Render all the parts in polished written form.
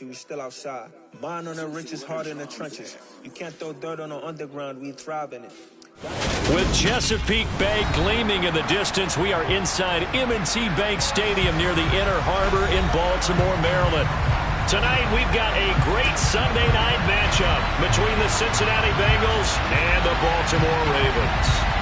We still outside. Mine on the riches, heart in the trenches. You can't throw dirt on the underground, we thrive in it. With Chesapeake Bay gleaming in the distance, we are inside M&T Bank Stadium near the Inner Harbor in Baltimore, Maryland. Tonight, we've got a great Sunday night matchup between the Cincinnati Bengals and the Baltimore Ravens.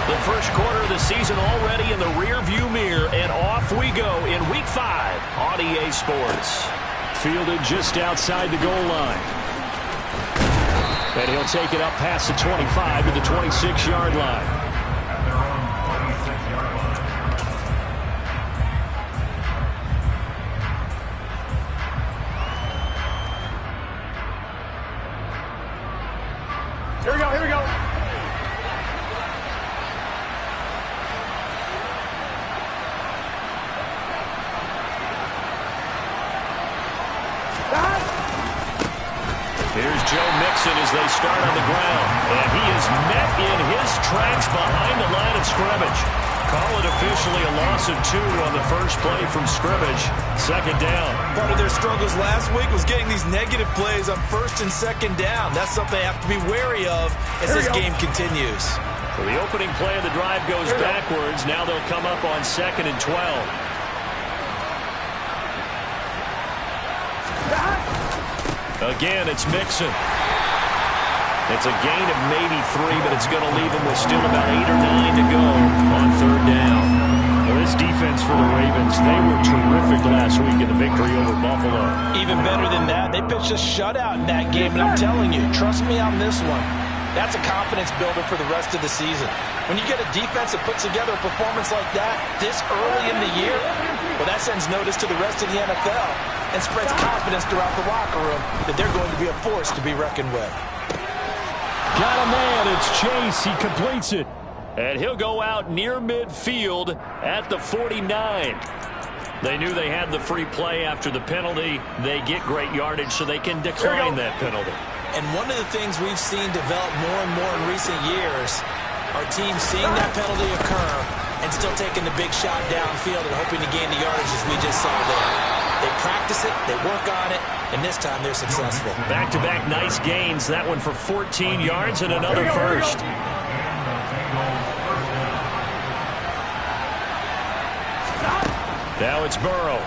The first quarter of the season already in the rear-view mirror, and off we go in Week 5 on EA Sports. Fielded just outside the goal line. And he'll take it up past the 25 to the 26-yard line. Here we go, here we go. Here's Joe Mixon as they start on the ground. And he is met in his tracks behind the line of scrimmage. Call it officially a loss of 2 on the first play from scrimmage. Second down. Part of their struggles last week was getting these negative plays on first and second down. That's something they have to be wary of as this game continues. So the opening play of the drive goes backwards. Now they'll come up on 2nd and 12. Again, it's Mixon. It's a gain of maybe 3, but it's going to leave him with still about 8 or 9 to go on 3rd down. Well, this defense for the Ravens, they were terrific last week in the victory over Buffalo. Even better than that, they pitched a shutout in that game, and I'm telling you, trust me on this one. That's a confidence builder for the rest of the season. When you get a defense that puts together a performance like that this early in the year, well, that sends notice to the rest of the NFL and spreads confidence throughout the locker room that they're going to be a force to be reckoned with. Got a man, it's Chase, he completes it. And he'll go out near midfield at the 49. They knew they had the free play after the penalty. They get great yardage so they can decline that penalty. And one of the things we've seen develop more and more in recent years are teams seeing that penalty occur and still taking the big shot downfield and hoping to gain the yardage as we just saw there. They practice it, they work on it, and this time they're successful. Back-to-back nice gains. That one for 14 yards and another first. Now it's Burrow.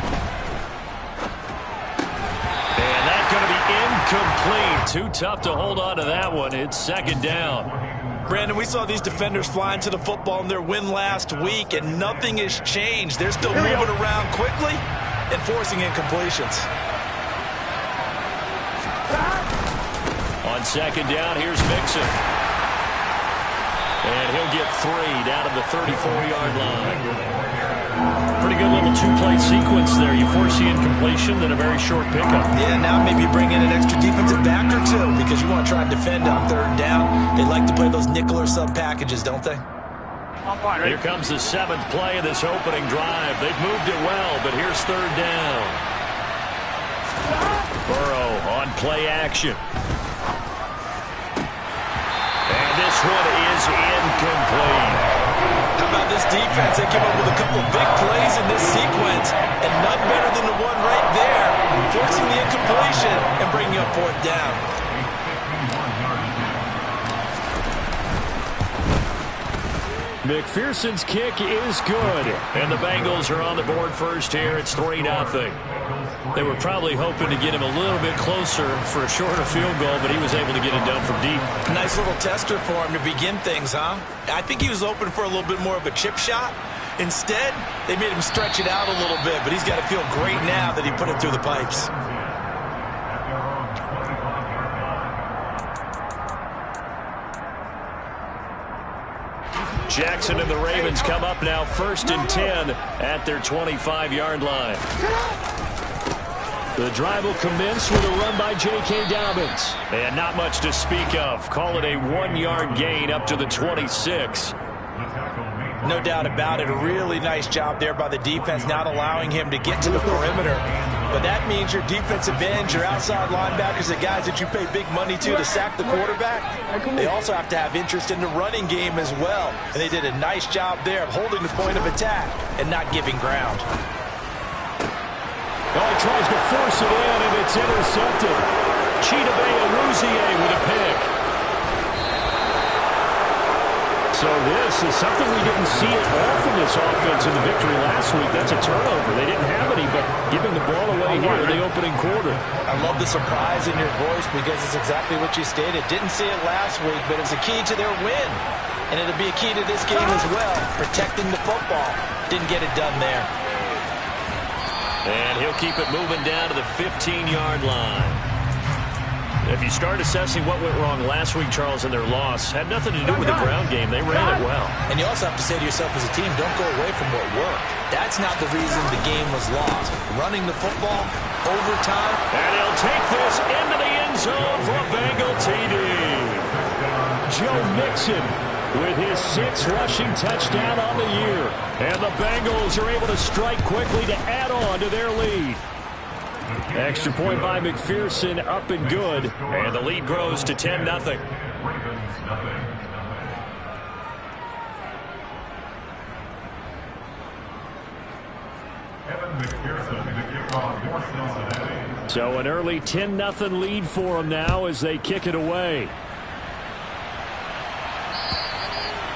And that's going to be incomplete. Too tough to hold on to that one. It's 2nd down. Brandon, we saw these defenders flying to the football in their win last week, and nothing has changed. They're still moving around quickly and forcing incompletions. On 2nd down, here's Mixon. And he'll get 3 down to the 34-yard line. Pretty good little 2-play sequence there. You force the incompletion, then a very short pickup. Yeah, now maybe you bring in an extra defensive back or 2 because you want to try and defend on 3rd down. They like to play those nickel or sub packages, don't they? Here comes the 7th play of this opening drive. They've moved it well, but here's 3rd down. Burrow on play action. And this one is incomplete. How about this defense? They came up with a couple of big plays in this sequence, and none better than the one right there, forcing the incompletion and bringing up 4th down. McPherson's kick is good, and the Bengals are on the board first here. It's 3-0. They were probably hoping to get him a little bit closer for a shorter field goal, but he was able to get it done from deep. Nice little tester for him to begin things, huh? I think he was open for a little bit more of a chip shot. Instead, they made him stretch it out a little bit, but he's got to feel great now that he put it through the pipes. Jackson and the Ravens come up now 1st and 10 at their 25-yard line. The drive will commence with a run by J.K. Dobbins. And not much to speak of. Call it a 1-yard gain up to the 26. No doubt about it. A really nice job there by the defense, not allowing him to get to the perimeter. But that means your defensive ends, your outside linebackers, the guys that you pay big money to sack the quarterback, they also have to have interest in the running game as well. And they did a nice job there of holding the point of attack and not giving ground. Oh, he tries to force it in, and it's intercepted. Chidobe with a pick. So this is something we didn't see at all from this offense in the victory last week. That's a turnover. They didn't have any, but giving the ball away here in the opening quarter. I love the surprise in your voice because it's exactly what you stated. Didn't see it last week, but it's a key to their win. And it'll be a key to this game as well, protecting the football. Didn't get it done there. And he'll keep it moving down to the 15-yard line. If you start assessing what went wrong last week, Charles, in their loss, had nothing to do with the ground game. They ran it well. And you also have to say to yourself as a team, don't go away from what worked. That's not the reason the game was lost. Running the football, overtime. And he'll take this into the end zone for a Bengal TD. Joe Mixon with his 6th rushing touchdown on the year. And the Bengals are able to strike quickly to add on to their lead. Extra point by McPherson, up and good. And the lead grows to 10-0. So an early 10-0 lead for them now as they kick it away.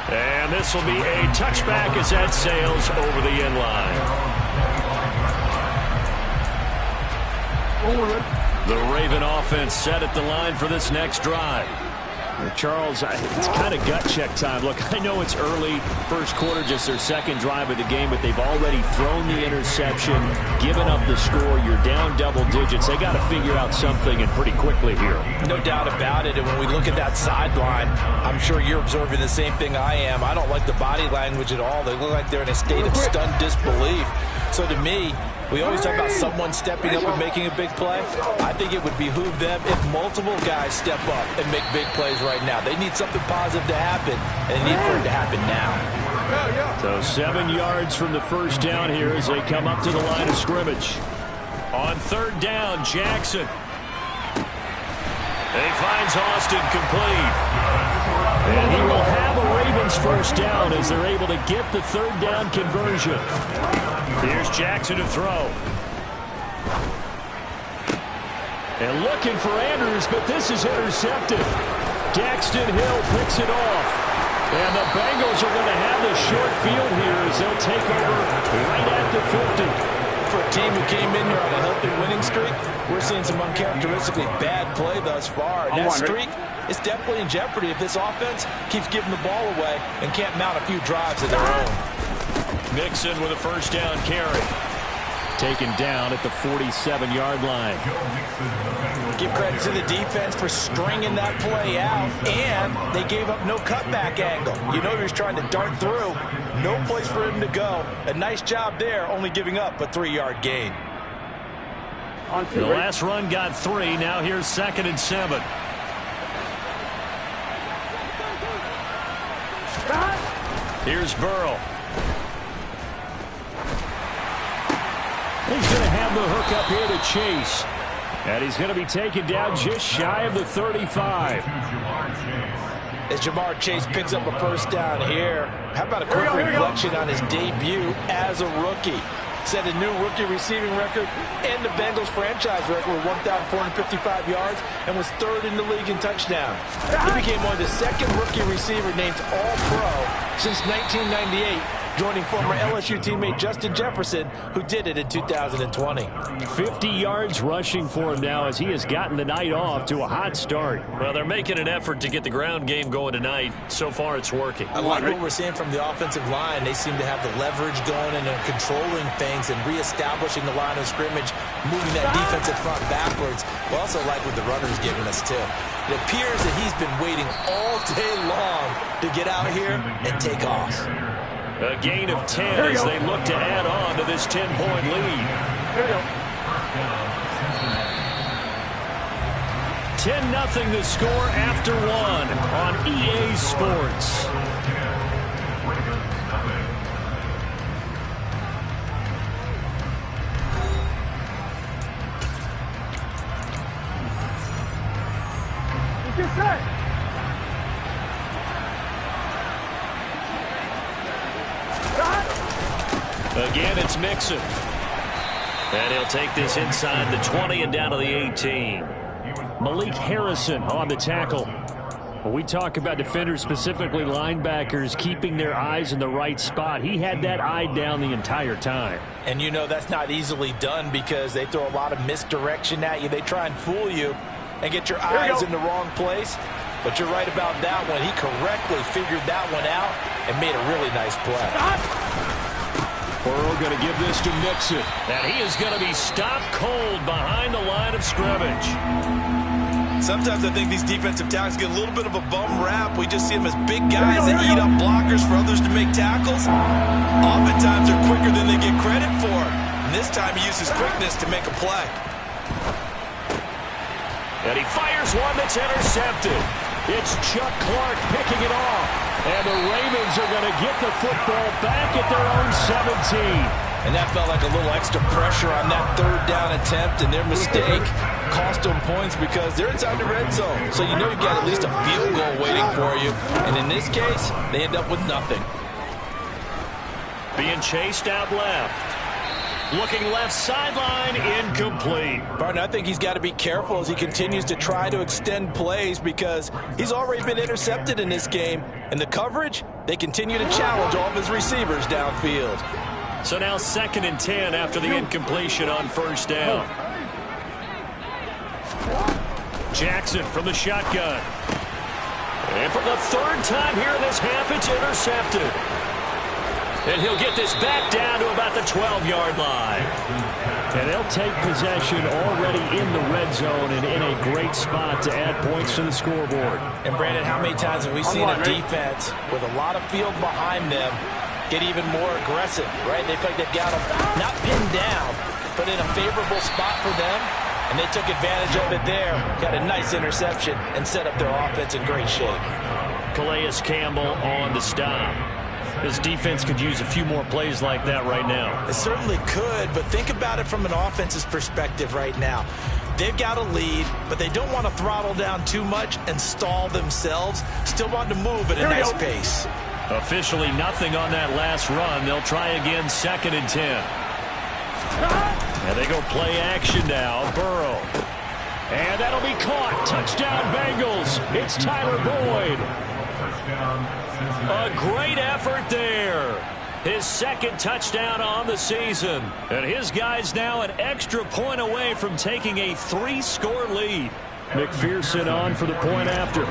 And this will be a touchback as that sails over the end line. The Raven offense set at the line for this next drive. Charles, it's kind of gut check time. Look, I know it's early, first quarter, just their second drive of the game, but they've already thrown the interception, given up the score. You're down double digits. They got to figure out something, and pretty quickly here. No doubt about it. And when we look at that sideline, I'm sure you're observing the same thing I am. I don't like the body language at all. They look like they're in a state of stunned disbelief. So to me, we always talk about someone stepping up and making a big play. I think it would behoove them if multiple guys step up and make big plays right now. They need something positive to happen, and they need for it to happen now. So 7 yards from the first down here as they come up to the line of scrimmage. On third down, Jackson. He finds Austin complete. And he will have a Ravens first down as they're able to get the third down conversion. Here's Jackson to throw. And looking for Andrews, but this is intercepted. Daxton Hill picks it off. And the Bengals are going to have the short field here as they'll take over right at the 50. For a team who came in here on a healthy winning streak, we're seeing some uncharacteristically bad play thus far. And that streak is definitely in jeopardy if this offense keeps giving the ball away and can't mount a few drives of their own. Mixon with a first down carry. Taken down at the 47-yard line. Give credit to the defense for stringing that play out, and they gave up no cutback angle. You know he was trying to dart through. No place for him to go. A nice job there, only giving up a 3-yard gain. The last run got 3. Now here's 2nd and 7. Here's Burrow. He's going to have the hook up here to Chase. And he's going to be taken down just shy of the 35. As Jamar Chase picks up a first down here, how about a quick reflection on his debut as a rookie? Set a new rookie receiving record and the Bengals franchise record with 1,455 yards and was 3rd in the league in touchdowns. He became one of the 2nd rookie receiver named All-Pro since 1998. Joining former LSU teammate Justin Jefferson, who did it in 2020. 50 yards rushing for him now as he has gotten the night off to a hot start. Well, they're making an effort to get the ground game going tonight. So far, it's working. I like what we're seeing from the offensive line. They seem to have the leverage going and they're controlling things and reestablishing the line of scrimmage, moving that defensive front backwards. We also like what the runner's giving us, too. It appears that he's been waiting all day long to get out here and take off. A gain of 10 as they look to add on to this 10-point lead. 10-0 the score after 1 on EA Sports. Again, it's Mixon. And he'll take this inside the 20 and down to the 18. Malik Harrison on the tackle. When we talk about defenders, specifically linebackers, keeping their eyes in the right spot, he had that eye down the entire time. And you know that's not easily done because they throw a lot of misdirection at you. They try and fool you and get your eyes in the wrong place. But you're right about that one. He correctly figured that one out and made a really nice play. Burrow going to give this to Mixon. And he is going to be stopped cold behind the line of scrimmage. Sometimes I think these defensive tackles get a little bit of a bum rap. We just see them as big guys that eat up blockers for others to make tackles. Oftentimes they're quicker than they get credit for. And this time he uses quickness to make a play. And he fires one that's intercepted. It's Chuck Clark picking it off. And the Ravens are going to get the football back at their own 17. And that felt like a little extra pressure on that third down attempt, and their mistake cost them points because they're inside the red zone. So you know you've got at least a field goal waiting for you. And in this case, they end up with nothing. Being chased out left. Looking left sideline, incomplete. Barton, I think he's got to be careful as he continues to try to extend plays because he's already been intercepted in this game. And the coverage, they continue to challenge all of his receivers downfield. So now 2nd and 10 after the incompletion on first down. Jackson from the shotgun. And for the 3rd time here in this half, it's intercepted. And he'll get this back down to about the 12-yard line. And they'll take possession already in the red zone and in a great spot to add points to the scoreboard. And Brandon, how many times have we seen a defense with a lot of field behind them get even more aggressive, right? They feel like they've got them not pinned down, but in a favorable spot for them. And they took advantage of it there. Got a nice interception and set up their offense in great shape. Calais Campbell on the stop. This defense could use a few more plays like that right now. It certainly could, but think about it from an offense's perspective right now. They've got a lead, but they don't want to throttle down too much and stall themselves. Still want to move at a nice pace. Officially nothing on that last run. They'll try again 2nd and 10. And they go play action now. Burrow. And that'll be caught. Touchdown Bengals. It's Tyler Boyd. A great effort there. His 2nd touchdown on the season. And his guy's now an extra point away from taking a 3-score lead. McPherson on for the point after.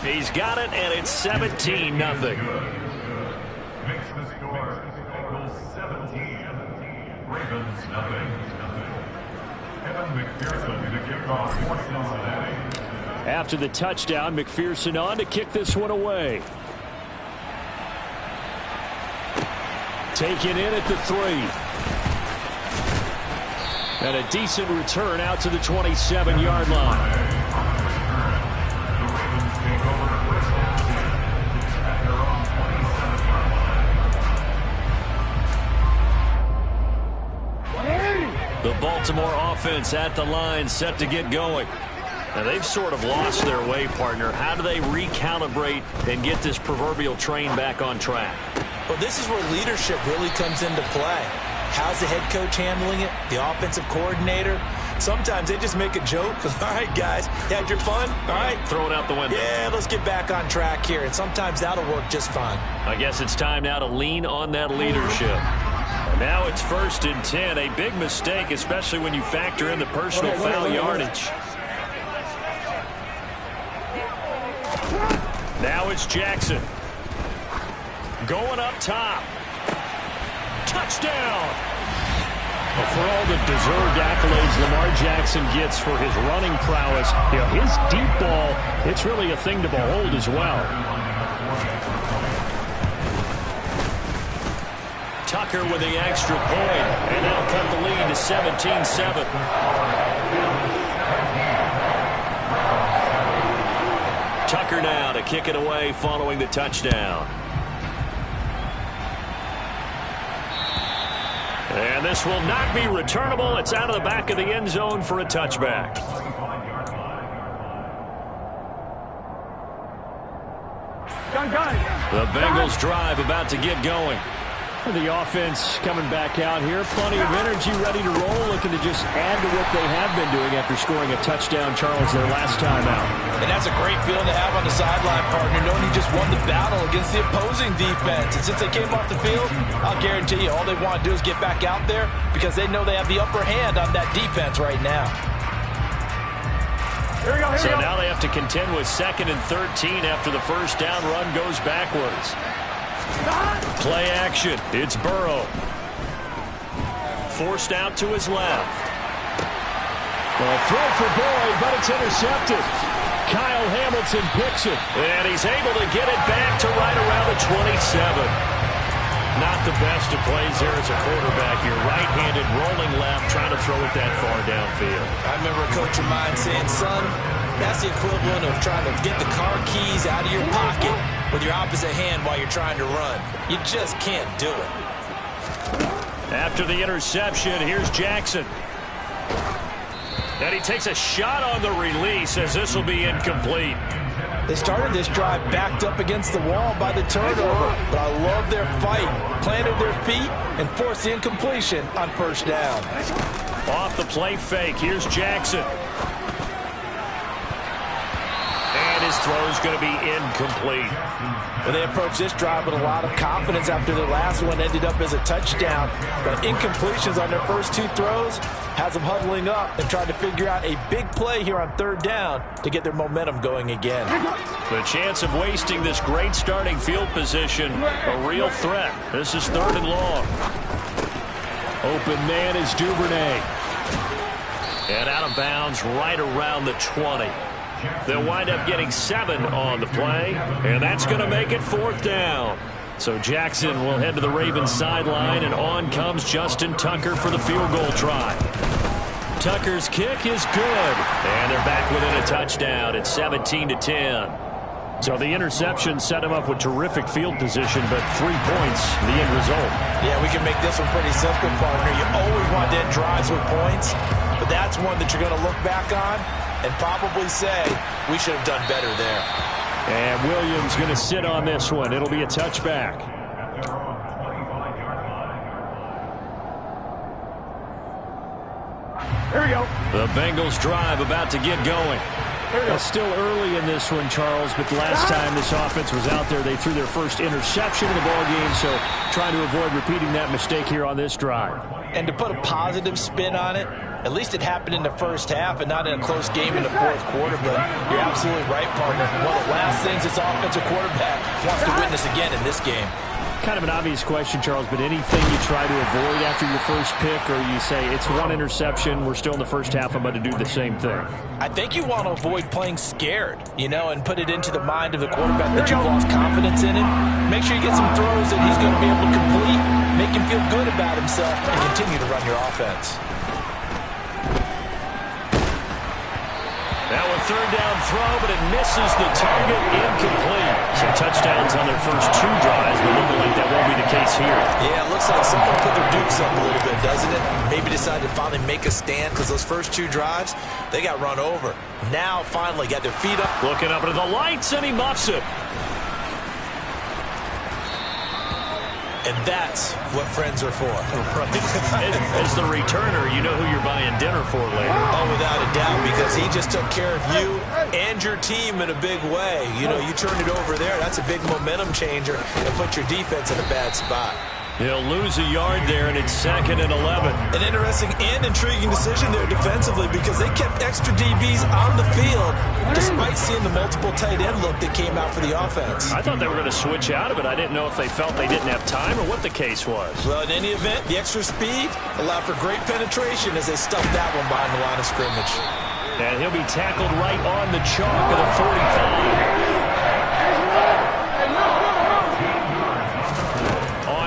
He's got it, and it's 17-0. Makes the score Bengals 17, Ravens nothing. Evan McPherson to kick off for Cincinnati. After the touchdown, McPherson on to kick this one away. Taken in at the 3. And a decent return out to the 27-yard line. The Baltimore offense at the line, set to get going. Now, they've sort of lost their way, partner. How do they recalibrate and get this proverbial train back on track? Well, this is where leadership really comes into play. How's the head coach handling it? The offensive coordinator? Sometimes they just make a joke. All right, guys, you had your fun? All right. Throw it out the window. Yeah, let's get back on track here. And sometimes that'll work just fine. I guess it's time now to lean on that leadership. Now it's 1st and 10. A big mistake, especially when you factor in the personal foul yardage. Now it's Jackson. Going up top. Touchdown! Well, for all the deserved accolades Lamar Jackson gets for his running prowess, you know, his deep ball, it's really a thing to behold as well. Tucker with the extra point, and they'll cut the lead to 17-7. Tucker now to kick it away following the touchdown. And this will not be returnable. It's out of the back of the end zone for a touchback. The Bengals drive about to get going. The offense coming back out here. Plenty of energy, ready to roll, looking to just add to what they have been doing after scoring a touchdown, Charles, their last time out. And that's a great feeling to have on the sideline, partner, knowing you just won the battle against the opposing defense. And since they came off the field, I'll guarantee you all they want to do is get back out there because they know they have the upper hand on that defense right now. So now they have to contend with 2nd and 13 after the first down run goes backwards. Play action. It's Burrow. Forced out to his left. Well, throw for Boyd, but it's intercepted. Kyle Hamilton picks it. And he's able to get it back to right around the 27. Not the best of plays there as a quarterback. You're right-handed, rolling left, trying to throw it that far downfield. I remember a coach of mine saying, son, that's the equivalent of trying to get the car keys out of your pocket with your opposite hand while you're trying to run. You just can't do it. After the interception, here's Jackson. And he takes a shot on the release as this will be incomplete. They started this drive backed up against the wall by the turnover, but I love their fight. Planted their feet and forced the incompletion on first down. Off the play fake, here's Jackson. And his throw is going to be incomplete. Well, they approached this drive with a lot of confidence after their last one ended up as a touchdown. But incompletions on their first 2 throws has them huddling up and trying to figure out a big play here on 3rd down to get their momentum going again. The chance of wasting this great starting field position, a real threat. This is 3rd and long. Open man is Duvernay. And out of bounds right around the 20. They'll wind up getting 7 on the play, and that's going to make it 4th down. So Jackson will head to the Ravens sideline, and on comes Justin Tucker for the field goal try. Tucker's kick is good, and they're back within a touchdown at 17-10. So the interception set him up with terrific field position, but 3 points, the end result. Yeah, we can make this one pretty simple, partner. You always want to end drives with points, but that's one that you're going to look back on and probably say, we should have done better there. And Williams going to sit on this one. It'll be a touchback. Here we go. The Bengals drive about to get going. Well, still early in this one, Charles, but the last time this offense was out there, they threw their first interception in the ballgame, so trying to avoid repeating that mistake here on this drive. And to put a positive spin on it, at least it happened in the first half and not in a close game in the 4th quarter, but you're absolutely right, partner. One of the last things this offensive quarterback wants to witness again in this game. Kind of an obvious question, Charles, but anything you try to avoid after your first pick, or you say it's 1 interception, we're still in the first half, I'm about to do the same thing? I think you want to avoid playing scared, and put it into the mind of the quarterback that you've lost confidence in him. Make sure you get some throws that he's going to be able to complete, make him feel good about himself, and continue to run your offense. Now a 3rd down throw, but it misses the target, incomplete. So touchdowns on their first 2 drives, but looking like that won't be the case here. Yeah, it looks like someone put their dukes up a little bit, doesn't it? Maybe decided to finally make a stand because those first 2 drives, they got run over. Now finally got their feet up. Looking up into the lights, and he muffs it. And that's what friends are for. As the returner, you know who you're buying dinner for later. Oh, without a doubt, because he just took care of you and your team in a big way. You turned it over there. That's a big momentum changer and put your defense in a bad spot. He'll lose a yard there, and it's 2nd and 11. An interesting and intriguing decision there defensively because they kept extra DBs on the field despite seeing the multiple tight end look that came out for the offense. I thought they were going to switch out of it. I didn't know if they felt they didn't have time or what the case was. Well, in any event, the extra speed allowed for great penetration as they stuffed that one behind the line of scrimmage. And he'll be tackled right on the chalk of the 45.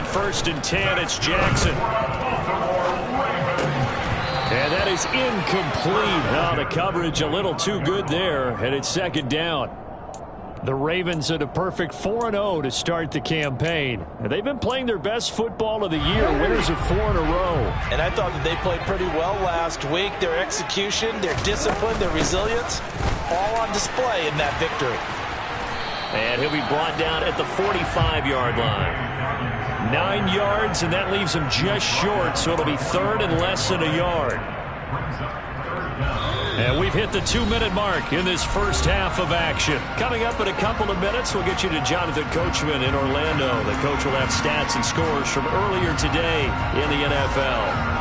1st and 10, it's Jackson. And that is incomplete. Now the coverage a little too good there, and it's 2nd down. The Ravens at a perfect 4-0 to start the campaign. And they've been playing their best football of the year, winners of 4 in a row. And I thought that they played pretty well last week. Their execution, their discipline, their resilience, all on display in that victory. And he'll be brought down at the 45-yard line. 9 yards, and that leaves him just short, so it'll be third and less than a yard. And we've hit the 2-minute mark in this first half of action. Coming up in a couple of minutes, we'll get you to Jonathan Coachman in Orlando. The coach will have stats and scores from earlier today in the NFL.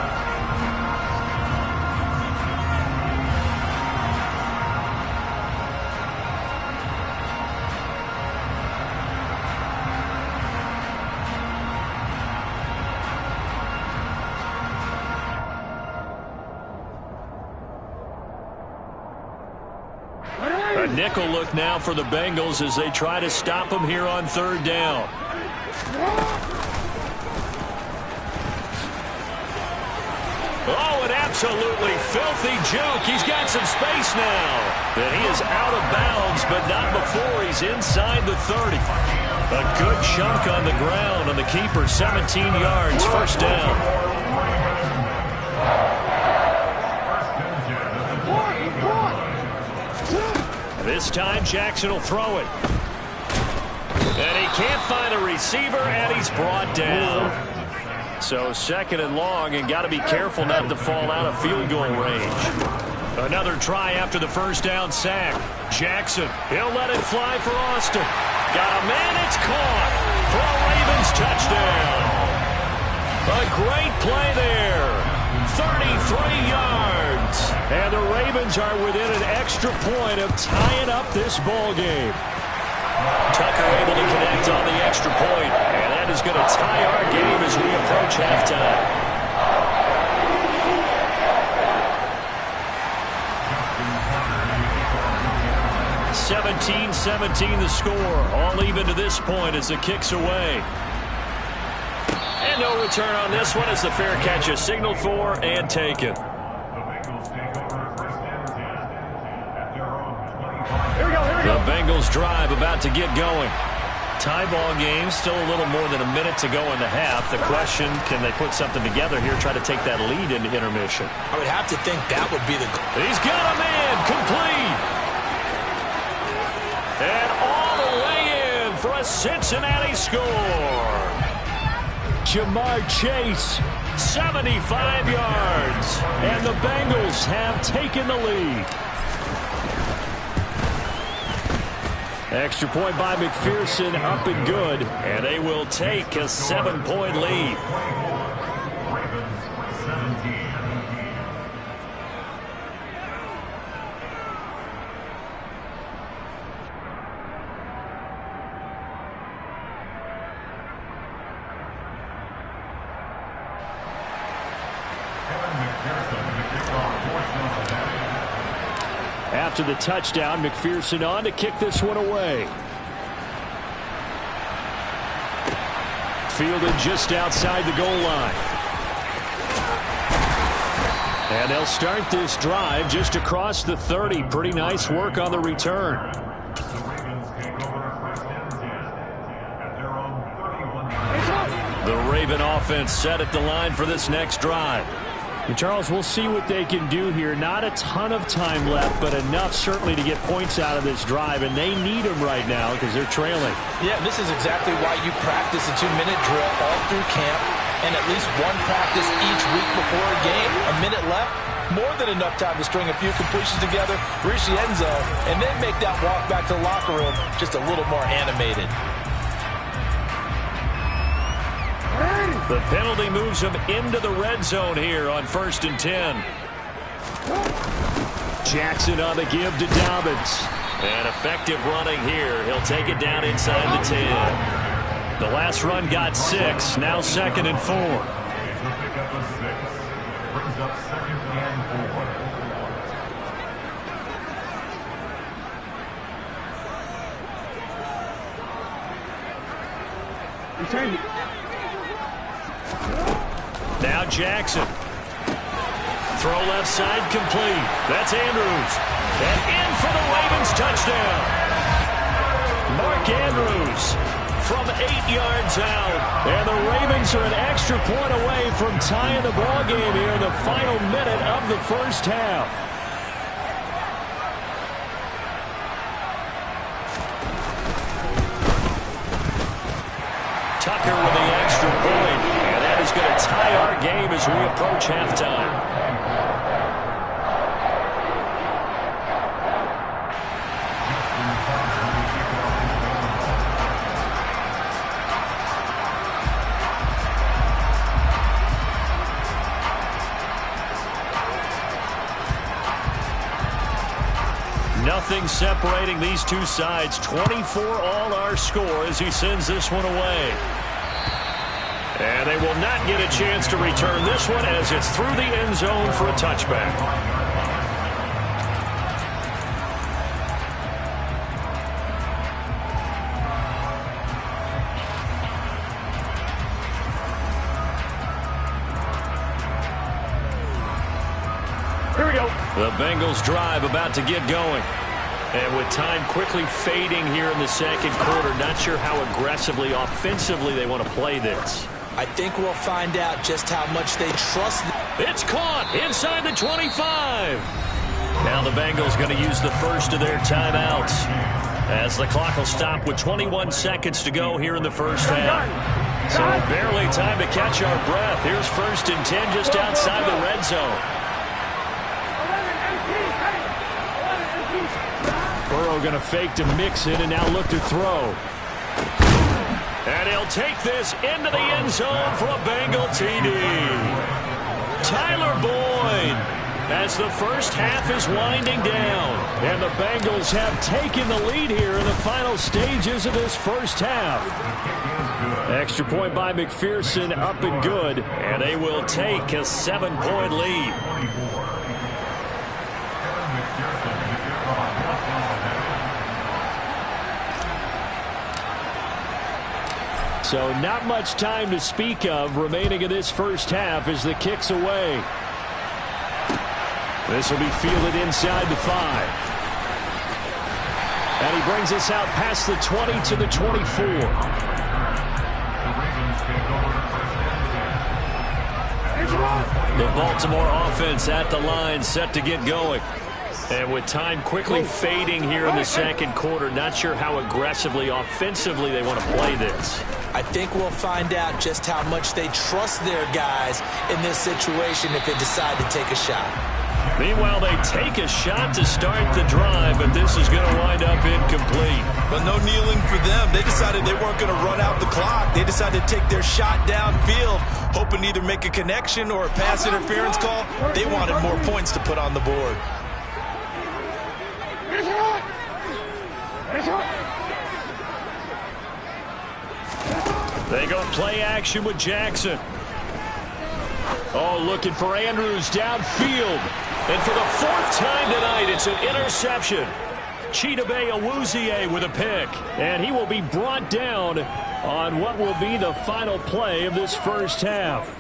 A nickel look now for the Bengals as they try to stop him here on third down. Oh, an absolutely filthy juke. He's got some space now. And he is out of bounds, but not before he's inside the 30. A good chunk on the ground on the keeper. 17 yards, first down. This time, Jackson will throw it. And he can't find a receiver, and he's brought down. So second and long, and got to be careful not to fall out of field goal range. Another try after the first down sack. Jackson, he'll let it fly for Austin. Got a man, it's caught for a Ravens touchdown. A great play there. 33 yards. And the Ravens are within an extra point of tying up this ball game. Tucker able to connect on the extra point, and that is going to tie our game as we approach halftime. (17-17) the score, all even to this point as the kick's away. And no return on this one as the fair catch is signaled for and taken. The Bengals drive about to get going. Tie ball game, still a little more than a minute to go in the half. The question, can they put something together here, try to take that lead into intermission? I would have to think that would be the goal. He's got a man, complete. And all the way in for a Cincinnati score. Jamar Chase, 75 yards. And the Bengals have taken the lead. Extra point by McPherson, up and good. And they will take a 7-point lead. Ravens 17. After the touchdown, McPherson on to kick this one away. Fielded just outside the goal line. And they'll start this drive just across the 30. Pretty nice work on the return. The Raven offense set at the line for this next drive. And Charles, we'll see what they can do here. Not a ton of time left, but enough certainly to get points out of this drive, and they need them right now because they're trailing. Yeah, this is exactly why you practice a 2-minute drill all through camp and at least one practice each week before a game. A minute left, more than enough time to string a few completions together, reach the end zone, and then make that walk back to the locker room just a little more animated. The penalty moves him into the red zone here on 1st and 10. Jackson on the give to Dobbins. And effective running here. He'll take it down inside the 10. The last run got 6. Now 2nd and 4. Brings up 2nd and 4. Return. Now Jackson. Throw left side complete. That's Andrews. And in for the Ravens touchdown. Mark Andrews from 8 yards out. And the Ravens are an extra point away from tying the ball game here in the final minute of the first half. is going to tie our game as we approach halftime. Nothing separating these two sides. 24 all our score as he sends this one away. And they will not get a chance to return this one as it's through the end zone for a touchback. Here we go. The Bengals drive about to get going. And with time quickly fading here in the second quarter, not sure how aggressively, offensively they want to play this. I think we'll find out just how much they trust. It's caught inside the 25. Now the Bengals going to use the first of their timeouts as the clock will stop with 21 seconds to go here in the first half. So barely time to catch our breath. Here's 1st and 10 just outside the red zone. Burrow going to fake to mix it and now look to throw. And he'll take this into the end zone for a Bengal TD. Tyler Boyd as the first half is winding down. And the Bengals have taken the lead here in the final stages of this first half. Extra point by McPherson, up and good. And they will take a 7-point lead. So not much time to speak of remaining in this first half as the kick's away. This will be fielded inside the 5. And he brings us out past the 20 to the 24. The Baltimore offense at the line, set to get going. And with time quickly fading here in the second quarter, not sure how aggressively, offensively they want to play this. I think we'll find out just how much they trust their guys in this situation if they decide to take a shot. Meanwhile, they take a shot to start the drive, but this is going to wind up incomplete. But no kneeling for them. They decided they weren't going to run out the clock. They decided to take their shot downfield, hoping to either make a connection or a pass interference call. They wanted more points to put on the board. They go play action with Jackson. Oh, looking for Andrews downfield. And for the 4th time tonight, it's an interception. Chidobe Awuzie with a pick. And he will be brought down on what will be the final play of this first half.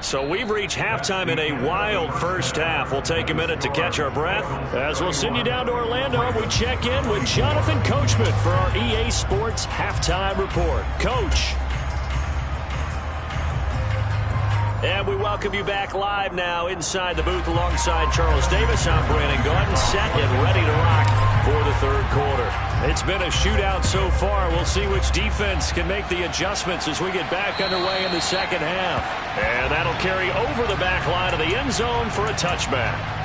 So we've reached halftime in a wild first half. We'll take a minute to catch our breath as we'll send you down to Orlando. We check in with Jonathan Coachman for our EA Sports Halftime Report. Coach. And we welcome you back live now inside the booth alongside Charles Davis. I'm Brandon Gordon, set and ready to rock for the third quarter. It's been a shootout so far. We'll see which defense can make the adjustments as we get back underway in the second half. And that'll carry over the back line of the end zone for a touchback.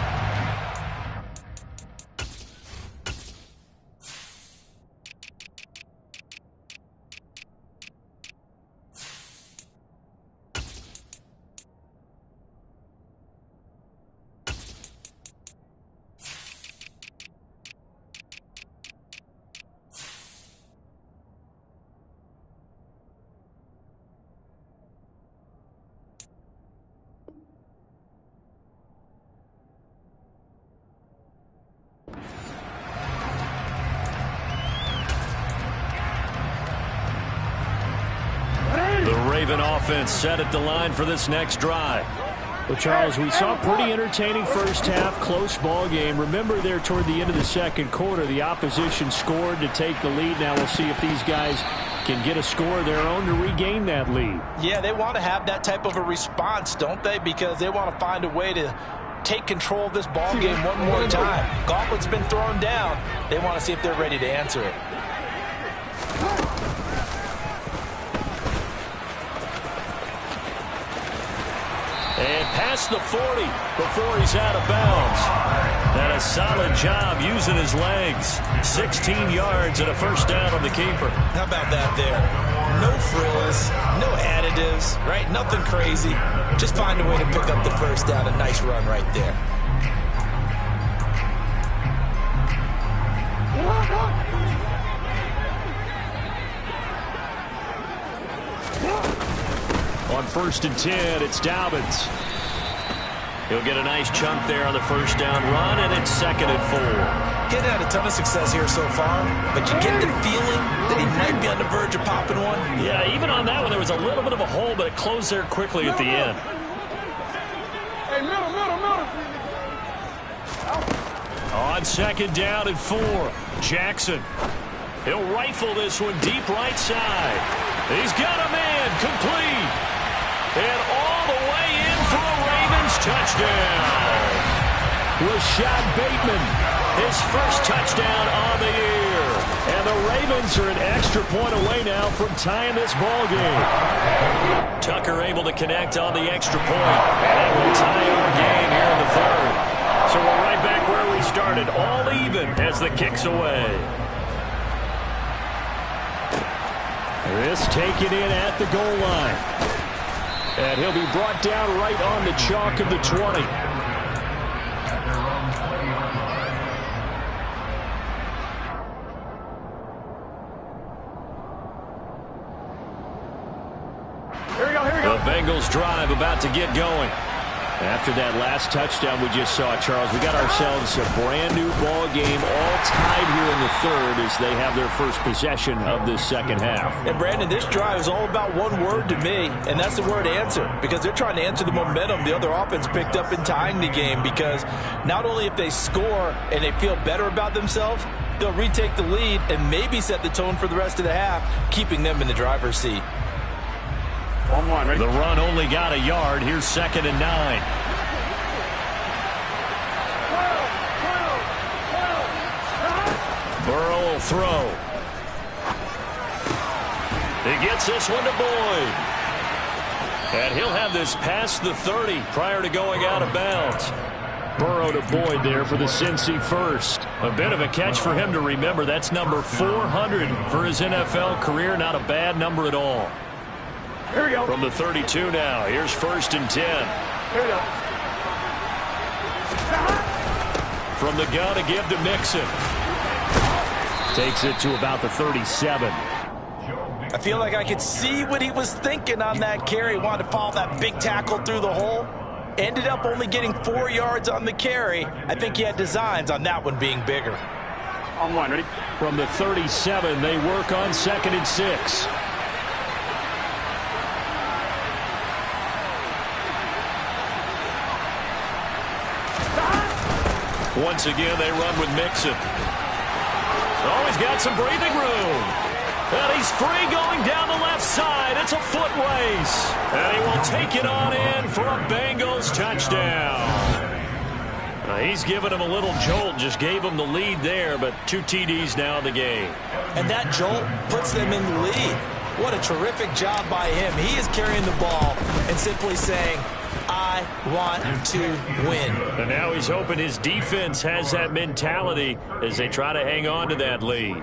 Raven offense set at the line for this next drive. Well, Charles, we saw a pretty entertaining first half, close ball game. Remember there toward the end of the second quarter, the opposition scored to take the lead. Now we'll see if these guys can get a score of their own to regain that lead. Yeah, they want to have that type of a response, don't they? Because they want to find a way to take control of this ball game one more time. Gauntlet's been thrown down. They want to see if they're ready to answer it. And past the 40 before he's out of bounds. And a solid job using his legs. 16 yards and a first down on the keeper. How about that there? No frills, no additives, right? Nothing crazy. Just find a way to pick up the first down. A nice run right there. On 1st and 10, it's Dobbins. He'll get a nice chunk there on the first down run, and it's 2nd and 4. He hadn't had a ton of success here so far, but you get the feeling that he might be on the verge of popping one. Yeah, even on that one, there was a little bit of a hole, but it closed there quickly at the end. Hey, middle. On 2nd down and 4, Jackson. He'll rifle this one deep right side. He's got a man complete. And all the way in for a Ravens touchdown. Rashad Bateman, his first touchdown on the year. And the Ravens are an extra point away now from tying this ball game. Tucker able to connect on the extra point. And that will tie our game here in the 3rd. So we're right back where we started, all even as the kick's away. This taken in at the goal line. And he'll be brought down right on the chalk of the 20. Here we go. The Bengals drive about to get going. After that last touchdown we just saw, Charles, we got ourselves a brand-new ball game, all tied here in the 3rd as they have their first possession of this 2nd half. And, Brandon, this drive is all about one word to me, and that's the word answer, because they're trying to answer the momentum the other offense picked up in tying the game, because not only if they score and they feel better about themselves, they'll retake the lead and maybe set the tone for the rest of the half, keeping them in the driver's seat. Ready? The run only got a yard. Here's 2nd and 9. Burrow will throw. He gets this one to Boyd. And he'll have this past the 30 prior to going out of bounds. Burrow to Boyd there for the Cincy first. A bit of a catch for him to remember. That's number 400 for his NFL career. Not a bad number at all. Here we go. From the 32 now. Here's 1st and 10. Here we go. From the gun to give to Mixon. Takes it to about the 37. I feel like I could see what he was thinking on that carry. Wanted to follow that big tackle through the hole. Ended up only getting 4 yards on the carry. I think he had designs on that one being bigger. On one, ready? From the 37, they work on 2nd and 6. Once again, they run with Mixon. Oh, he's got some breathing room. And he's free going down the left side. It's a foot race. And he will take it on in for a Bengals touchdown. He's given him a little jolt. Just gave him the lead there, but 2 TDs now in the game. And that jolt puts them in the lead. What a terrific job by him. He is carrying the ball and simply saying, I want to win. And now he's hoping his defense has that mentality as they try to hang on to that lead.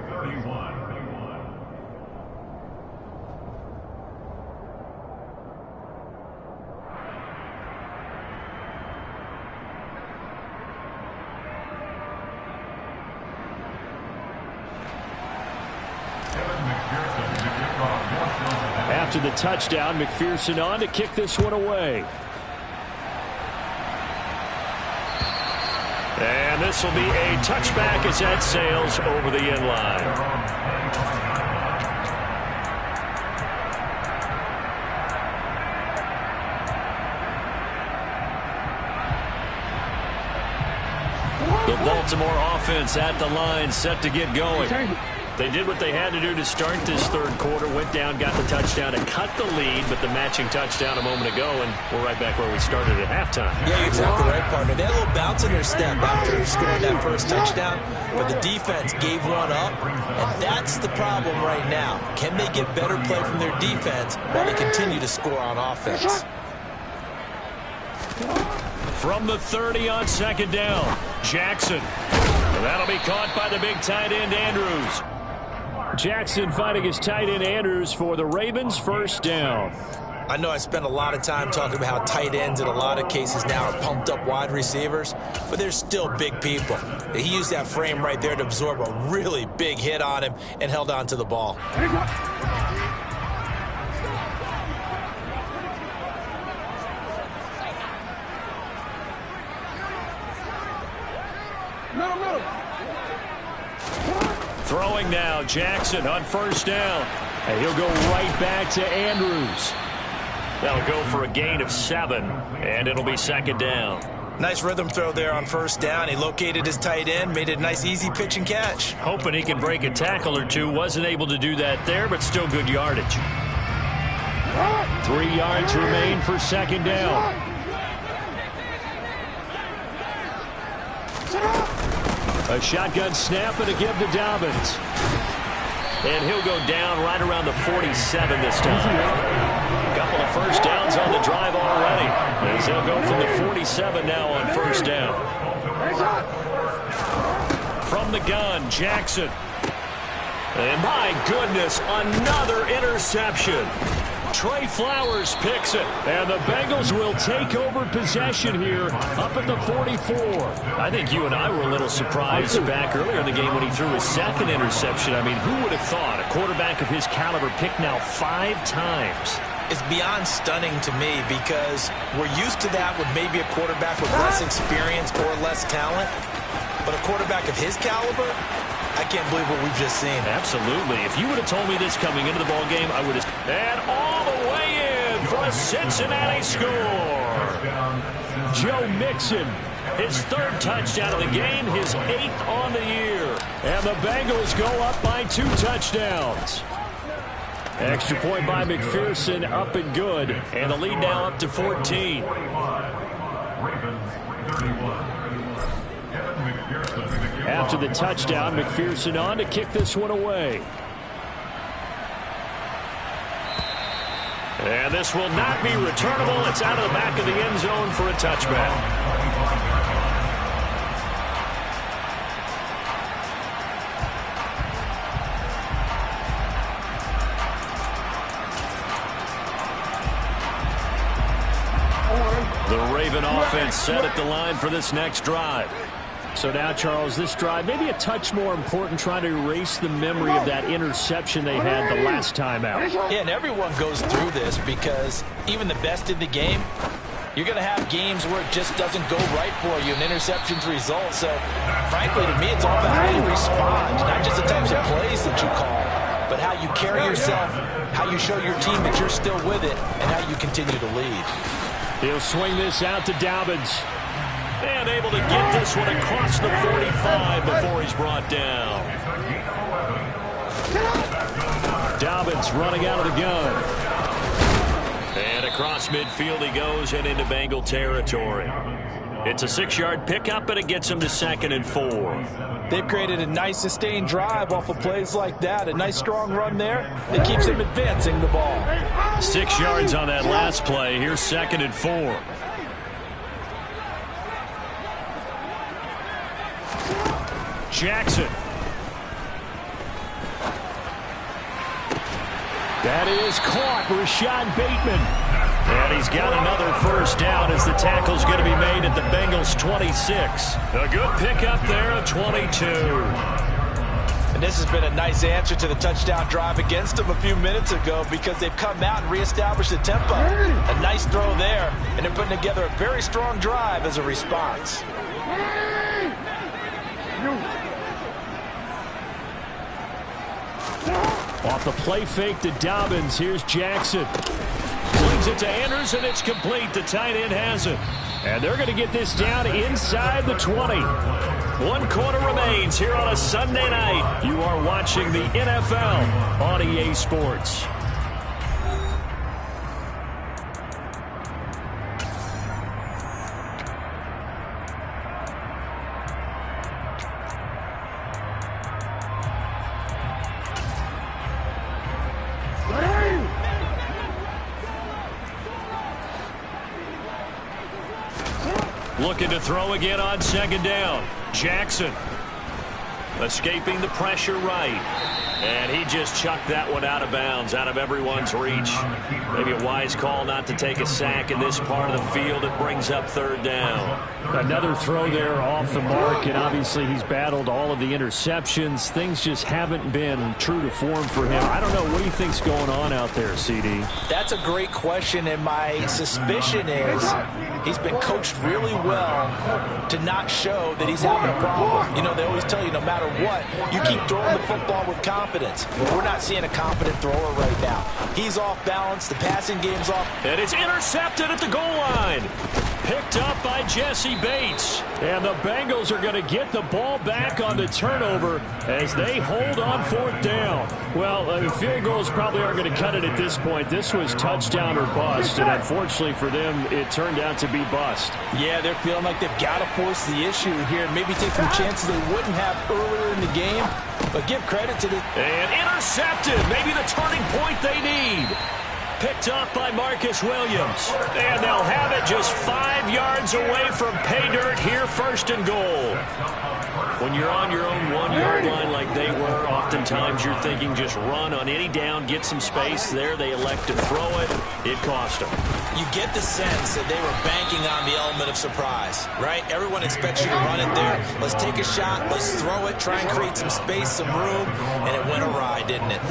After the touchdown, McPherson on to kick this one away. And this will be a touchback as that sails over the end line. The Baltimore offense at the line, set to get going. They did what they had to do to start this 3rd quarter, went down, got the touchdown to cut the lead, but the matching touchdown a moment ago, and we're right back where we started at halftime. Yeah, you're exactly right, partner. They had a little bounce in their step after scoring that first touchdown, but the defense gave one up, and that's the problem right now. Can they get better play from their defense while they continue to score on offense? From the 30 on second down, Jackson. That'll be caught by the big tight end, Andrews. Jackson fighting his tight end Andrews for the Ravens, first down. I know I spent a lot of time talking about how tight ends in a lot of cases now are pumped up wide receivers, but they're still big people. He used that frame right there to absorb a really big hit on him and held on to the ball. Throwing now, Jackson on first down. And he'll go right back to Andrews. They'll go for a gain of 7, and it'll be second down. Nice rhythm throw there on first down. He located his tight end, made it a nice easy pitch and catch. Hoping he can break a tackle or two. Wasn't able to do that there, but still good yardage. 3 yards remain for second down. A shotgun snap and a give to Dobbins. And he'll go down right around the 47 this time. A couple of first downs on the drive already, as they'll go from the 47 now on first down. From the gun, Jackson. And my goodness, another interception. Trey Flowers picks it. And the Bengals will take over possession here up at the 44. I think you and I were a little surprised back earlier in the game when he threw his second interception. I mean, who would have thought a quarterback of his caliber picked now 5 times? It's beyond stunning to me because we're used to that with maybe a quarterback with less experience or less talent. But a quarterback of his caliber, I can't believe what we've just seen. Absolutely. If you would have told me this coming into the ball game, I would have. And all the way in for a Cincinnati score. Joe Mixon, his 3rd touchdown of the game, his 8th on the year. And the Bengals go up by 2 touchdowns. Extra point by McPherson, up and good. And the lead now up to 14. After the touchdown, McPherson on to kick this one away. And this will not be returnable. It's out of the back of the end zone for a touchback. The Raven offense set at the line for this next drive. So now, Charles, this drive maybe a touch more important, trying to erase the memory of that interception they had the last time out. Yeah, and everyone goes through this because even the best in the game, you're going to have games where it just doesn't go right for you and interceptions result. So, frankly, to me, it's all about how you respond, not just the types of plays that you call, but how you carry yourself, how you show your team that you're still with it, and how you continue to lead. He'll swing this out to Dobbins. And able to get this one across the 45 before he's brought down. Dobbins running out of the gun. And across midfield he goes and into Bengal territory. It's a 6-yard pickup, and it gets him to 2nd and 4. They've created a nice sustained drive off of plays like that. A nice strong run there that keeps them advancing the ball. 6 yards on that last play. Here's 2nd and 4. Jackson. That is caught. Rashad Bateman. And he's got another first down as the tackle's going to be made at the Bengals' 26. A good pickup there at 22. And this has been a nice answer to the touchdown drive against them a few minutes ago because they've come out and reestablished the tempo. A nice throw there, and they're putting together a very strong drive as a response. Off the play fake to Dobbins. Here's Jackson. Flings it to Andrews, and it's complete. The tight end has it. And they're going to get this down inside the 20. 1 quarter remains here on a Sunday night. You are watching the NFL on EA Sports. Looking to throw again on second down. Jackson escaping the pressure right. And he just chucked that one out of bounds, out of everyone's reach. Maybe a wise call not to take a sack in this part of the field. It brings up third down. Another throw there off the mark, and obviously he's battled all of the interceptions. Things just haven't been true to form for him. I don't know. What do you think's going on out there, CD? That's a great question, and my suspicion is he's been coached really well to not show that he's having a problem. You know, they always tell you no matter what, you keep throwing the football with confidence. We're not seeing a confident thrower right now. He's off balance. The passing game's off. And it's intercepted at the goal line. Picked up by Jesse Bates. And the Bengals are going to get the ball back on the turnover as they hold on fourth down. Well, field goals probably aren't going to cut it at this point. This was touchdown or bust, and unfortunately for them, it turned out to be bust. Yeah, they're feeling like they've got to force the issue here and maybe take some chances they wouldn't have earlier in the game. But give credit to the... And intercepted. Maybe the turning point they need. Picked up by Marcus Williams. And they'll have it just 5 yards away from pay dirt here, first and goal. When you're on your own 1 yard line like they were, oftentimes you're thinking just run on any down, get some space. There they elect to throw it. It cost them. You get the sense that they were banking on the element of surprise, right? Everyone expects you to run it there. Let's take a shot. Let's throw it. Try and create some space, some room. And it went awry, didn't it?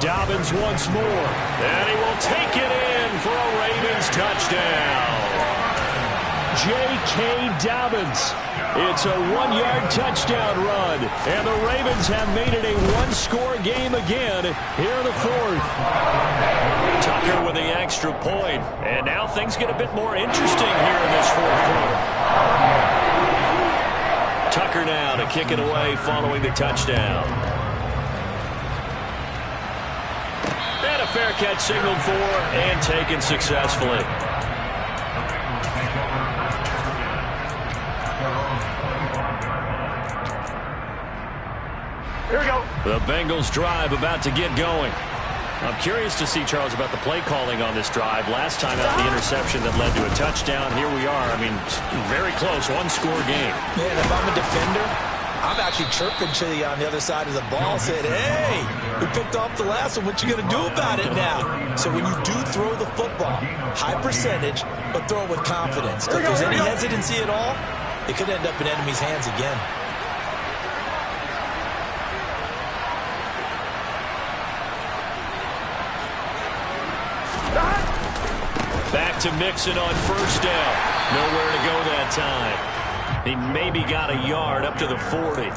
Dobbins once more. And he will take it in for a Ravens touchdown. J.K. Dobbins. It's a 1 yard touchdown run. And the Ravens have made it a one-score game again here in the fourth. Tucker with the extra point. And now things get a bit more interesting here in this fourth quarter. Tucker now to kick it away following the touchdown. And a fair catch signaled for and taken successfully. Here we go. The Bengals drive about to get going. I'm curious to see, Charles, about the play calling on this drive. Last time out, the interception that led to a touchdown. Here we are. I mean, very close, one-score game. Man, if I'm a defender, I'm actually chirping to you on the other side of the ball, saying, hey, we picked off the last one. What you going to do about it now? So when you do throw the football, high percentage, but throw it with confidence. If there's any hesitancy at all, it could end up in enemy's hands again. Back to Mixon on first down. Nowhere to go that time. He maybe got a yard up to the 40.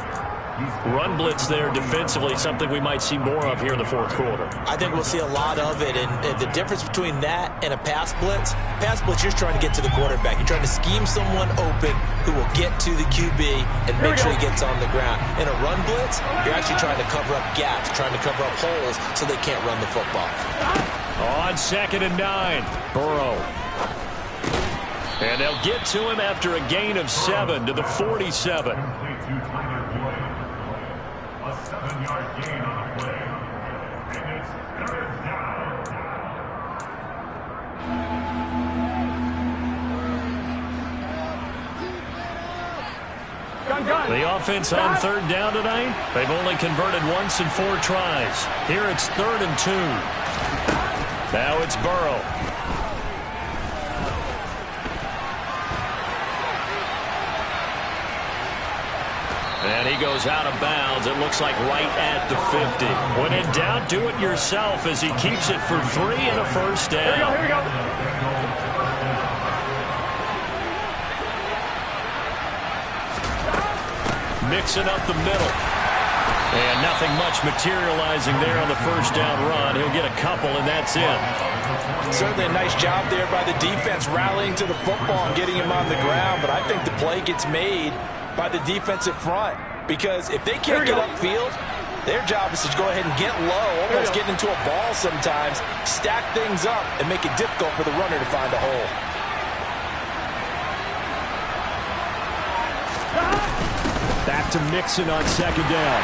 Run blitz there defensively, something we might see more of here in the fourth quarter. I think we'll see a lot of it, and the difference between that and a pass blitz, you're trying to get to the quarterback. You're trying to scheme someone open who will get to the QB and make sure he gets on the ground. In a run blitz, you're actually trying to cover up gaps, trying to cover up holes so they can't run the football. On 2nd and 9, Burrow. And they'll get to him after a gain of 7 to the 47. A 7-yard gain on the play. And it's third down. The offense on third down tonight, they've only converted once in 4 tries. Here it's 3rd and 2. Now it's Burrow. And he goes out of bounds. It looks like right at the 50. When in doubt, do it yourself as he keeps it for 3 and a first down. Here we go. Mixing up the middle. And nothing much materializing there on the first down run. He'll get a couple, and that's it. Certainly a nice job there by the defense rallying to the football and getting him on the ground, but I think the play gets made by the defensive front, because if they can't get upfield, their job is to go ahead and get low, almost get into a ball sometimes, stack things up, and make it difficult for the runner to find a hole. Back to Mixon on 2nd down.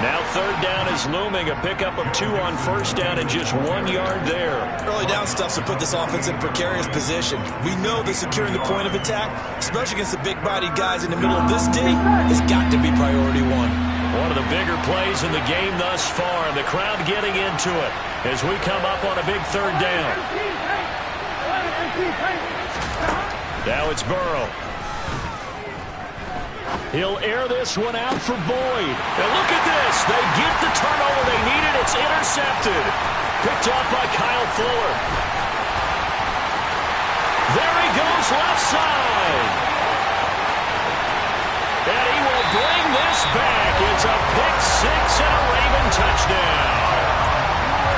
Now third down is looming. A pickup of 2 on first down and just 1 yard there. Early down stuff to put this offense in a precarious position. We know that securing the point of attack, especially against the big-bodied guys in the middle of this D, has got to be priority one. One of the bigger plays in the game thus far. The crowd getting into it as we come up on a big third down. Now it's Burrow. He'll air this one out for Boyd. And look at this. They get the turnover they needed. It's intercepted. Picked off by Kyle Fuller. There he goes left side. And he will bring this back. It's a pick six and a Raven touchdown.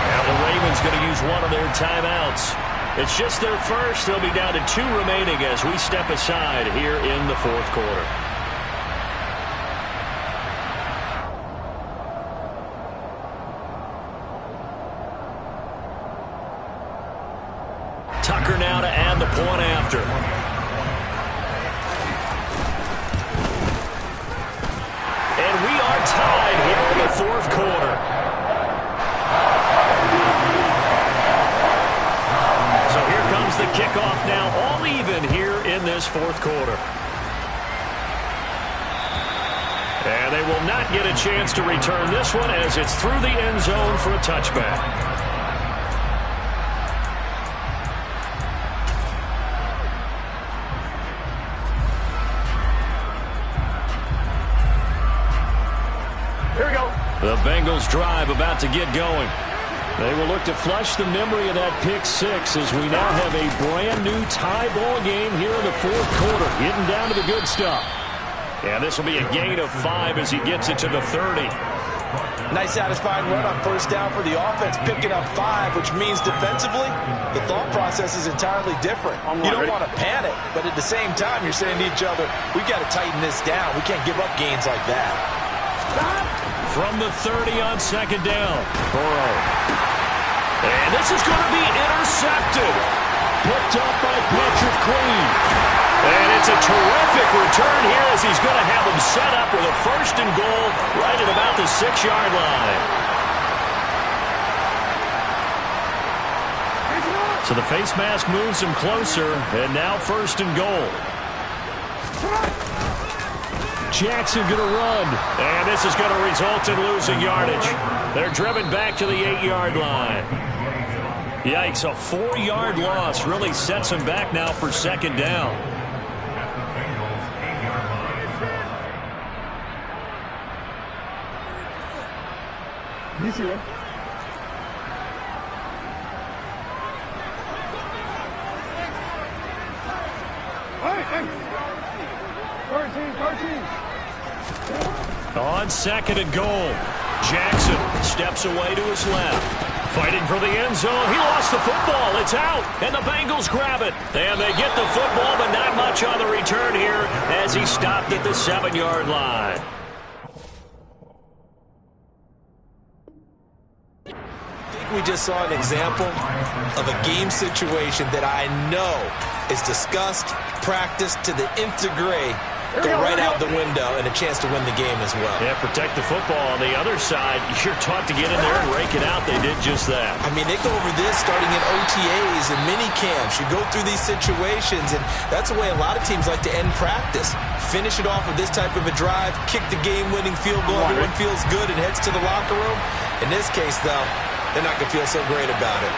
Now the Ravens going to use one of their timeouts. It's just their first. They'll be down to 2 remaining as we step aside here in the fourth quarter. Tucker now to add the point after. And we are tied here in the fourth quarter. So here comes the kickoff now, all even here in this fourth quarter. And they will not get a chance to return this one as it's through the end zone for a touchback. The Bengals drive about to get going. They will look to flush the memory of that pick six as we now have a brand new tie ball game here in the fourth quarter, getting down to the good stuff. And this will be a gain of 5 as he gets it to the 30. Nice satisfying run on first down for the offense, picking up 5, which means defensively, the thought process is entirely different. You don't want to panic, but at the same time, you're saying to each other, we got to tighten this down. We can't give up gains like that. From the 30 on second down, Burrow. And this is going to be intercepted. Picked up by Patrick Queen. And it's a terrific return here as he's going to have him set up with a first and goal right at about the 6-yard line. So the face mask moves him closer, and now first and goal. Jackson going to run, and this is going to result in losing yardage. They're driven back to the 8-yard line. Yikes, a 4-yard loss really sets him back now for second down. You see it? Hey! 13. On second and goal, Jackson steps away to his left. Fighting for the end zone. He lost the football. It's out, and the Bengals grab it. And they get the football, but not much on the return here as he stopped at the 7-yard line. We just saw an example of a game situation that I know is discussed, practiced to the nth degree, go right out the window, and a chance to win the game as well. Yeah, protect the football. On the other side, you're taught to get in there and rake it out. They did just that. I mean, they go over this starting in OTAs and mini camps. You go through these situations, and that's the way a lot of teams like to end practice. Finish it off with this type of a drive, kick the game-winning field goal. Everyone feels good and heads to the locker room. In this case, though, they're not going to feel so great about it.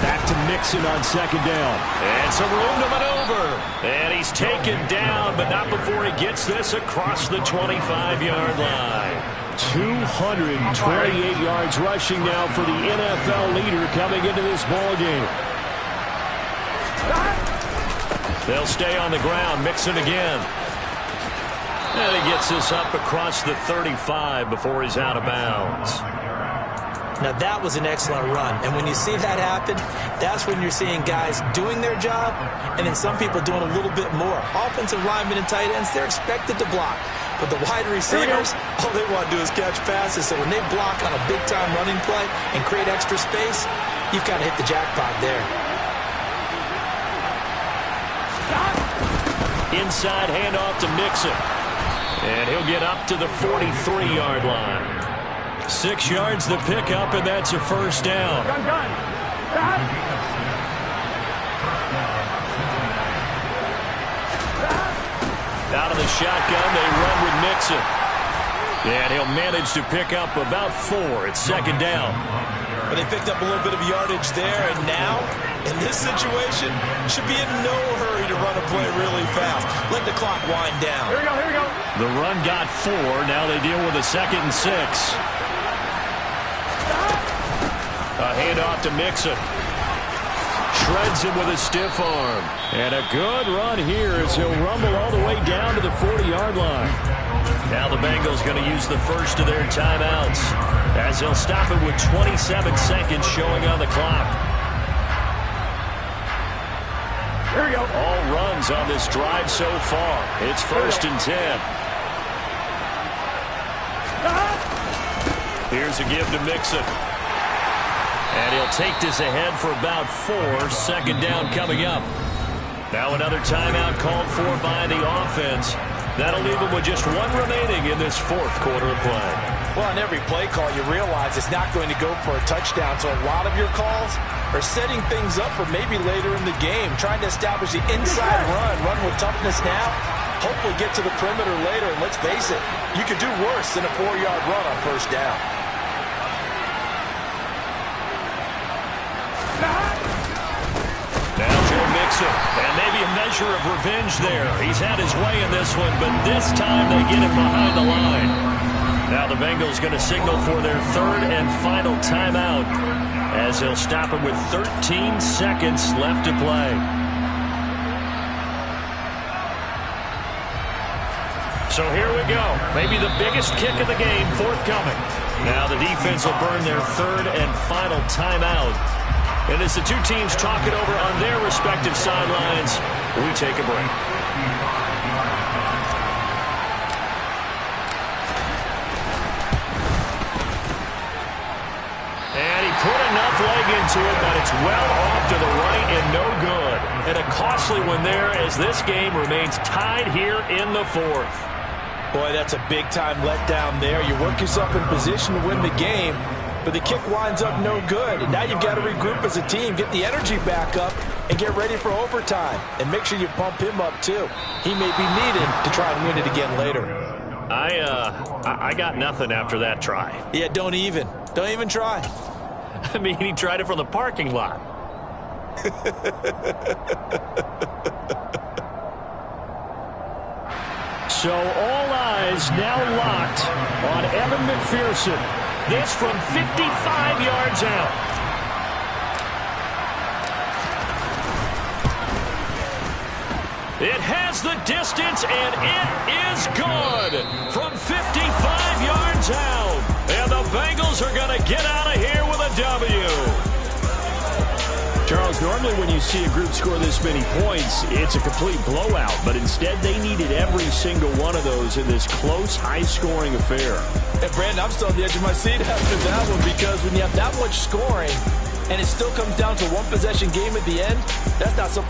Back to Mixon on second down. And some room to maneuver. And he's taken down, but not before he gets this across the 25-yard line. 228 yards rushing now for the NFL leader coming into this ball game. They'll stay on the ground. Mixon again. And he gets this up across the 35 before he's out of bounds. Now, that was an excellent run. And when you see that happen, that's when you're seeing guys doing their job and then some people doing a little bit more. Offensive linemen and tight ends, they're expected to block. But the wide receivers, all they want to do is catch passes. So when they block on a big-time running play and create extra space, you've got to hit the jackpot there. Inside handoff to Mixon. And he'll get up to the 43-yard line. 6 yards the pickup, and that's a first down. Out of the shotgun, they run with Mixon. And he'll manage to pick up about 4 at second down. But they picked up a little bit of yardage there, and now, in this situation, should be in no hurry to run a play really fast. Let the clock wind down. Here we go. The run got 4. Now they deal with a 2nd and 6. A handoff to Mixon. Shreds him with a stiff arm. And a good run here as he'll rumble all the way down to the 40-yard line. Now the Bengals going to use the first of their timeouts as they'll stop it with 27 seconds showing on the clock. Here we go. All runs on this drive so far. It's 1st and 10. Here's a give to Mixon. And he'll take this ahead for about 4. Second down coming up. Now another timeout called for by the offense. That'll leave them with just 1 remaining in this 4th quarter of play. Well, on every play call, you realize it's not going to go for a touchdown. So a lot of your calls are setting things up for maybe later in the game, trying to establish the inside run with toughness now, hopefully get to the perimeter later. And let's face it, you could do worse than a 4-yard run on first down. Now Joe Mixon, and maybe a measure of revenge there. He's had his way in this one, but this time they get him behind the line. Now the Bengals going to signal for their 3rd and final timeout as they'll stop him with 13 seconds left to play. So here we go. Maybe the biggest kick of the game forthcoming. Now the defense will burn their 3rd and final timeout. And as the 2 teams talk it over on their respective sidelines, we take a break. And he put enough leg into it, but it's well off to the right and no good. And a costly one there as this game remains tied here in the 4th. Boy, that's a big-time letdown there. You work yourself in position to win the game, but the kick winds up no good. And now you've got to regroup as a team, get the energy back up, and get ready for overtime. And make sure you pump him up, too. He may be needed to try and win it again later. I got nothing after that try. Yeah, don't even try. I mean, he tried it from the parking lot. So all eyes now locked on Evan McPherson. This from 55 yards out. It has the distance, and it is good from 55 yards out. And the Bengals are going to get out of here with a W. Charles, normally when you see a group score this many points, it's a complete blowout. But instead, they needed every single one of those in this close, high-scoring affair. And, Brandon, I'm still on the edge of my seat after that one because when you have that much scoring and it still comes down to one possession game at the end, that's not something